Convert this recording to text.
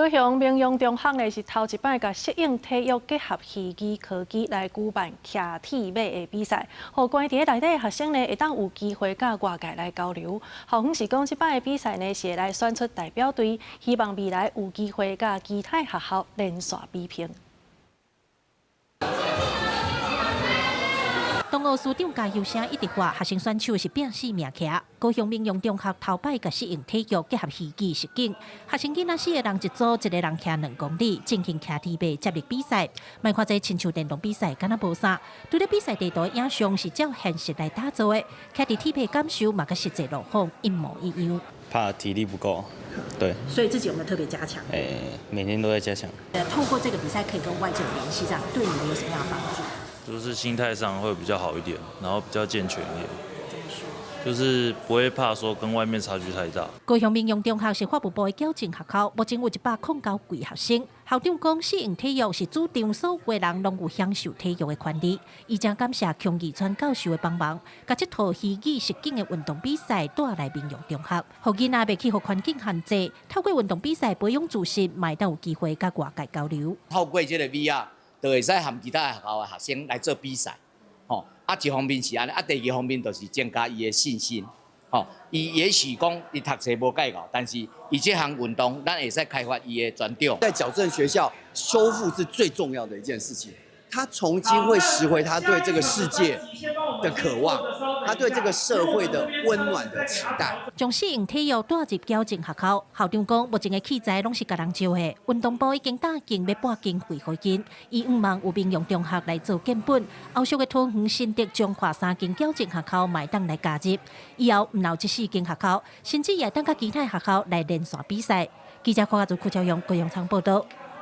高雄明阳中学呢是头一摆甲适应体育结合戏剧科技来举办骑铁马的比赛，互关伫内底的学生呢会当有机会甲外界来交流。校方是讲，即摆的比赛呢是会来选出代表队，希望未来有机会甲其他学校连续比拼。 东吴市长加油声一直话，学生选手是拼死命骑。高雄明阳中学头摆甲适应体育结合戏剧实景，学生囡仔4个人一组，一个人骑2公里，进行骑铁马接力比赛。卖看这亲像电动比赛，敢若无啥。对咧比赛地图影像是照现实来打造的，骑伫铁马感受嘛，甲实际路况一模一样。怕体力不够，对。所以自己有没有特别加强？每天都在加强。透过这个比赛可以跟外界有联系，这样对你们有什么样的帮助？ 就是心态上会比较好一点，然后比较健全一点，就是不会怕说跟外面差距太大。高雄明阳中学是法务部的矫正学校，目前有109位学生。校长讲，适应体育是主张所有人拢有享受体育的权利。伊正感谢邱义川教授的帮忙，把这套戏剧实景的运动比赛带来明阳中学，让囡仔袂去互环境限制，透过运动比赛培养自信，嘛会当有机会甲外界交流。透过这个 VR。 就会使和其他学校的学生来做比赛，一方面是安尼，第二方面就是增加伊的信心，伊也许讲伊读册无介够，但是伊这项运动，咱会使开发伊的专长。在矫正学校，修复是最重要的一件事情。他从今会拾回他对这个世界的渴望，他对这个社会的温暖的期待。将适应体育带入矫正学校，校长讲，目前的器材拢是家人招的，运动部已经打进要拨经费给因，伊希望有明阳中学来做建本，后续的桃园新竹彰化3间矫正学校买当来加入，以后唔留这4间学校，甚至也当甲其他学校来连续比赛。记者柯家族邱朝阳高雄场报道。